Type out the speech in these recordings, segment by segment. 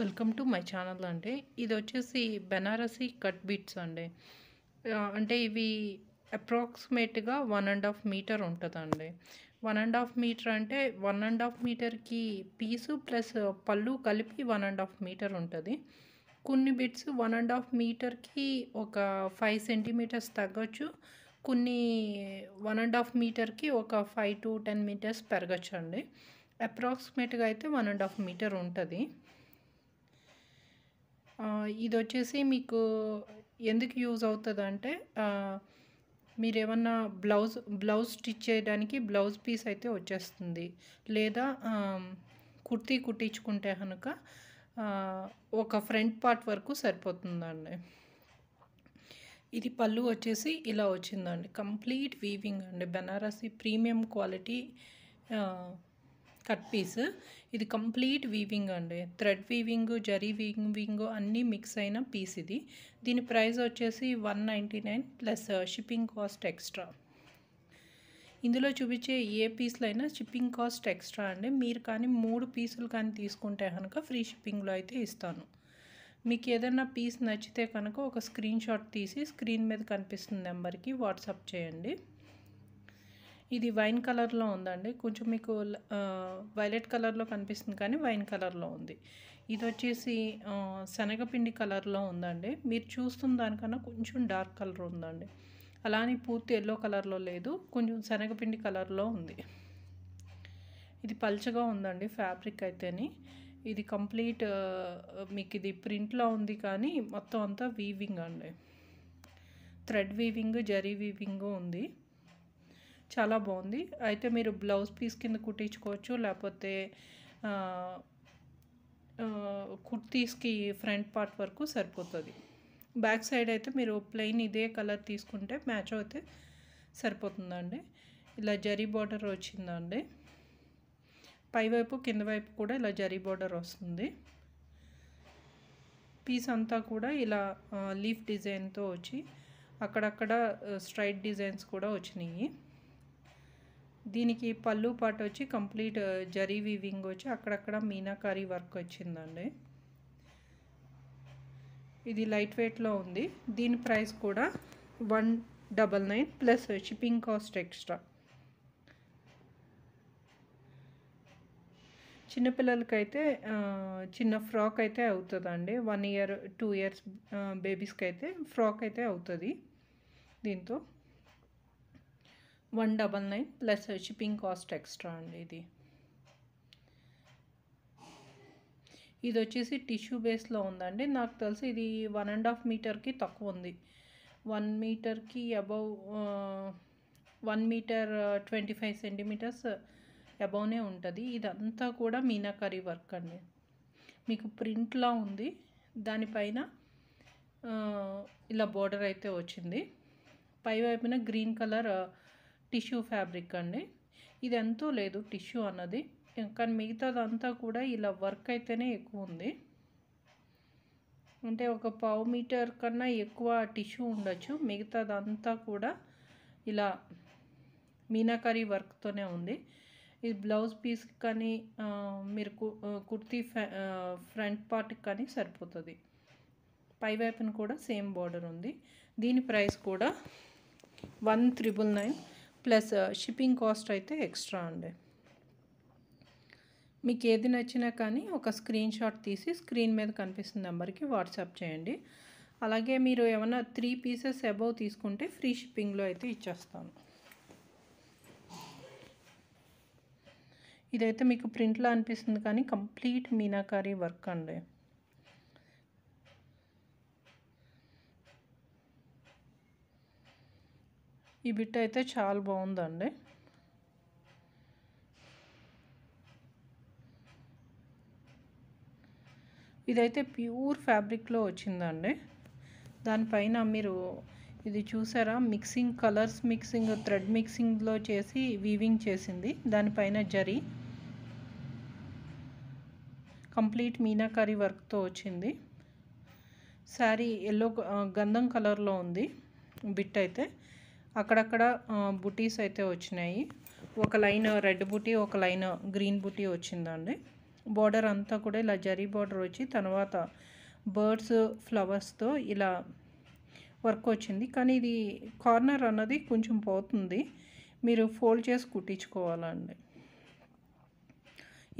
Welcome to my channel అండి. ఇది వచ్చేసి బెనారసీ కట్ బీట్స్ అండి. అంటే ఇవి అప్రాక్సిమేట్గా 1.5 మీటర్ ఉంటుందండి. 1.5 మీటర్ అంటే 1.5 మీటర్కి పీసు ప్లస్ పళ్ళు కలిపి 1.5 మీటర్ ఉంటుంది. కొన్ని బిట్స్ 1.5 మీటర్కి ఒక 5 సెంటీమీటర్స్ తగ్గొచ్చు. కొన్ని 1.5 మీటర్కి ఒక 5 to 10 మీటర్స్ పెరగచ్చు అండి. అప్రాక్సిమేట్గా అయితే 1.5 మీటర్ ఉంటుంది. ఇది వచ్చేసి మీకు ఎందుకు యూజ్ అవుతుందంటే, మీరేమన్నా బ్లౌజ్ స్టిచ్ చేయడానికి బ్లౌజ్ పీస్ అయితే వచ్చేస్తుంది. లేదా కుర్తీ కుట్టించుకుంటే కనుక ఒక ఫ్రంట్ పార్ట్ వరకు సరిపోతుందండి. ఇది పళ్ళు వచ్చేసి ఇలా వచ్చిందండి. కంప్లీట్ వీవింగ్ అండి. Banarasi premium quality cut piece. ఇది కంప్లీట్ వీవింగ్ అండి. థ్రెడ్ వీవింగ్, జరీ వీవింగ్ అన్నీ మిక్స్ అయిన పీస్ ఇది. దీని ప్రైస్ వచ్చేసి 199 ప్లస్ షిప్పింగ్ కాస్ట్ ఎక్స్ట్రా. ఇందులో చూపించే ఏ పీస్లో అయినా షిప్పింగ్ కాస్ట్ ఎక్స్ట్రా అండి. మీరు కానీ 3 పీసులు కానీ తీసుకుంటే కనుక ఫ్రీ షిప్పింగ్లో అయితే ఇస్తాను. మీకు ఏదైనా పీస్ నచ్చితే కనుక ఒక స్క్రీన్ షాట్ తీసి స్క్రీన్ మీద కనిపిస్తున్న నెంబర్కి వాట్సాప్ చేయండి. ఇది వైన్ కలర్లో ఉందండి. కొంచెం మీకు వైలెట్ కలర్లో కనిపిస్తుంది కానీ వైన్ కలర్లో ఉంది. ఇది వచ్చేసి శనగపిండి కలర్లో ఉందండి. మీరు చూస్తున్న దానికన్నా కొంచెం డార్క్ కలర్ ఉందండి. అలానే పూర్తి ఎల్లో కలర్లో లేదు, కొంచెం శనగపిండి కలర్లో ఉంది. ఇది పల్చగా ఉందండి ఫ్యాబ్రిక్ అయితేని. ఇది కంప్లీట్ మీకు ఇది ప్రింట్లో ఉంది కానీ మొత్తం అంతా వీవింగ్ అండి. థ్రెడ్ వీవింగ్, జరీ వీవింగ్ ఉంది. చాలా బాగుంది. అయితే మీరు బ్లౌజ్ పీస్ కింద కుట్టించుకోవచ్చు, లేకపోతే కుర్తీస్కి ఫ్రంట్ పార్ట్ వరకు సరిపోతుంది. బ్యాక్ సైడ్ అయితే మీరు ప్లెయిన్ ఇదే కలర్ తీసుకుంటే మ్యాచ్ అయితే సరిపోతుందండి. ఇలా జరీ బార్డర్ వచ్చిందండి. పైవైపు కింద వైపు కూడా ఇలా జరీ బార్డర్ వస్తుంది. పీస్ అంతా కూడా ఇలా లీఫ్ డిజైన్తో వచ్చి అక్కడక్కడ స్ట్రైట్ డిజైన్స్ కూడా వచ్చినాయి. దీనికి పళ్ళు పాటు వచ్చి కంప్లీట్ జరీ వీవింగ్ వచ్చి అక్కడక్కడ మీనాకారీ వర్క్ వచ్చిందండి. ఇది లైట్ వెయిట్లో ఉంది. దీని ప్రైస్ కూడా 199 ప్లస్ షిప్పింగ్ కాస్ట్ ఎక్స్ట్రా. చిన్నపిల్లలకైతే చిన్న ఫ్రాక్ అయితే అవుతుందండి. 1 year 2 years బేబీస్కి అయితే ఫ్రాక్ అయితే అవుతుంది. దీంతో 199 ప్లస్ షిప్పింగ్ కాస్ట్ ఎక్స్ట్రా అండి. ఇది వచ్చేసి టిష్యూ బేస్లో ఉందండి. నాకు తెలిసి ఇది 1.5 మీటర్కి తక్కువ ఉంది. 1 మీటర్కి అబౌవ్ 1 మీటర్ 25 సెంటీమీటర్స్ అబౌవ్నే ఉంటుంది. ఇదంతా కూడా మీనాకారీ వర్క్ అండి. మీకు ప్రింట్లా ఉంది. దానిపైన ఇలా బోర్డర్ అయితే వచ్చింది. పైవైపున గ్రీన్ కలర్ టిష్యూ ఫ్యాబ్రిక్ అండి. ఇది ఎంతో లేదు టిష్యూ అన్నది, కానీ మిగతాదంతా కూడా ఇలా వర్క్ అయితేనే ఎక్కువ ఉంది. అంటే ఒక 1/2 మీటర్ కన్నా ఎక్కువ టిష్యూ ఉండొచ్చు. మిగతాదంతా కూడా ఇలా మీనాకారీ వర్క్తోనే ఉంది. ఇది బ్లౌజ్ పీస్కి కానీ మీరు కుర్తీ ఫ్రంట్ పార్ట్కి కానీ సరిపోతుంది. పైవైపున కూడా సేమ్ బార్డర్ ఉంది. దీని ప్రైస్ కూడా 199 ప్లస్ షిప్పింగ్ కాస్ట్ అయితే ఎక్స్ట్రా అండి. మీకు ఏది నచ్చినా కానీ ఒక స్క్రీన్ షాట్ తీసి స్క్రీన్ మీద కనిపిస్తున్న నెంబర్కి వాట్సాప్ చేయండి. అలాగే మీరు ఏమైనా 3 పీసెస్ అబౌవ్ తీసుకుంటే ఫ్రీ షిప్పింగ్లో అయితే ఇచ్చేస్తాను. ఇదైతే మీకు ప్రింట్లో అనిపిస్తుంది కానీ కంప్లీట్ మీనాకారీ వర్క్ అండి. ఈ బిట్ అయితే చాలా బాగుందండి. ఇదైతే ప్యూర్ ఫ్యాబ్రిక్లో వచ్చిందండి. దానిపైన మీరు ఇది చూసారా, మిక్సింగ్ కలర్స్ మిక్సింగ్ థ్రెడ్ మిక్సింగ్లో చేసి వీవింగ్ చేసింది. దానిపైన జరీ కంప్లీట్ మీనాకారీ వర్క్తో వచ్చింది. శారీ ఎల్లో గంధం కలర్లో ఉంది బిట్ అయితే. అక్కడక్కడ బుటీస్ అయితే వచ్చినాయి. ఒక లైన్ రెడ్ బుటీ, ఒక లైన్ గ్రీన్ బుటీ వచ్చిందండి. బార్డర్ అంతా కూడా ఇలా జరీ బార్డర్ వచ్చి తర్వాత బర్డ్స్ ఫ్లవర్స్తో ఇలా వర్క్ వచ్చింది. కానీ ఇది కార్నర్ అన్నది కొంచెం పోతుంది, మీరు ఫోల్డ్ చేసి కుట్టించుకోవాలండి.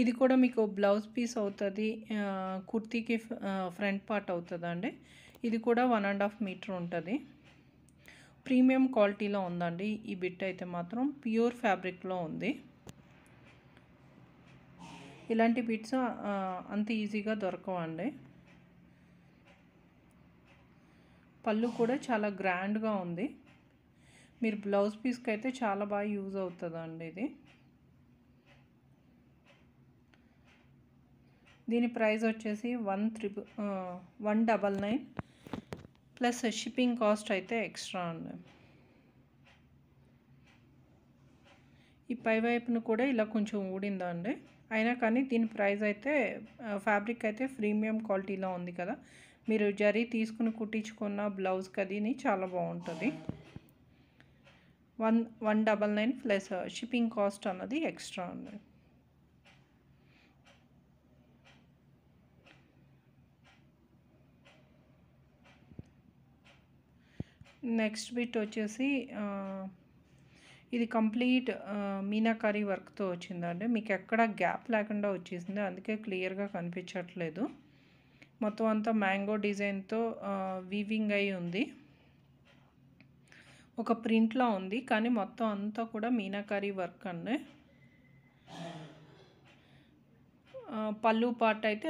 ఇది కూడా మీకు బ్లౌజ్ పీస్ అవుతుంది, కుర్తీకి ఫ్రంట్ పార్ట్ అవుతుందండి. ఇది కూడా 1.5 మీటర్ ఉంటుంది. ప్రీమియం క్వాలిటీలో ఉందండి ఈ బిట్ అయితే మాత్రం, ప్యూర్ ఫ్యాబ్రిక్లో ఉంది. ఇలాంటి బిట్స్ అంత ఈజీగా దొరకవండి. పళ్ళు కూడా చాలా గ్రాండ్గా ఉంది. మీరు బ్లౌజ్ పీస్కి అయితే చాలా బాగా యూజ్ అవుతుందండి ఇది. దీని ప్రైస్ వచ్చేసి 199 ప్లస్ షిప్పింగ్ కాస్ట్ అయితే ఎక్స్ట్రా అండి. ఈ పై వైపును కూడా ఇలా కొంచెం ఊడిందండి, అయినా కానీ దీని ప్రైస్ అయితే ఫ్యాబ్రిక్ అయితే ప్రీమియం క్వాలిటీలో ఉంది కదా, మీరు జరీ తీసుకుని కుట్టించుకున్న బ్లౌజ్కి అదిని చాలా బాగుంటుంది. 199 ప్లస్ షిప్పింగ్ కాస్ట్ అన్నది ఎక్స్ట్రా అండి. నెక్స్ట్ బిట్ వచ్చేసి ఇది కంప్లీట్ మీనాకారీ వర్క్తో వచ్చిందండి. మీకు ఎక్కడ గ్యాప్ లేకుండా వచ్చేసింది, అందుకే క్లియర్గా కనిపించట్లేదు. మొత్తం అంతా మ్యాంగో డిజైన్తో వీవింగ్ అయి ఉంది. ఒక ప్రింట్లో ఉంది కానీ మొత్తం అంతా కూడా మీనాకారీ వర్క్ అండి. పళ్ళు పార్ట్ అయితే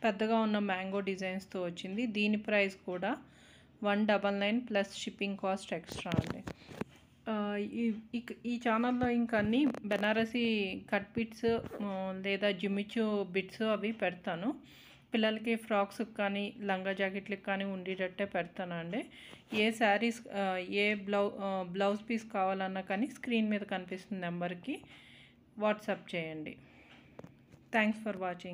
పెద్దగా ఉన్న మ్యాంగో డిజైన్స్తో వచ్చింది. దీని ప్రైస్ కూడా 199 ప్లస్ షిప్పింగ్ కాస్ట్ ఎక్స్ట్రా అండి. ఈ ఛానల్లో ఇంకా అన్ని బెనారసీ కట్ బిట్స్ లేదా జిమ్మిచు బిట్స్ అవి పెడతాను. పిల్లలకి ఫ్రాక్స్కి కానీ లంగా జాకెట్లకు కానీ ఉండేటట్టే పెడతానండి. ఏ శారీస్ ఏ బ్లౌజ్ పీస్ కావాలన్నా కానీ స్క్రీన్ మీద కనిపిస్తున్న నెంబర్కి వాట్సాప్ చేయండి. Thanks for watching.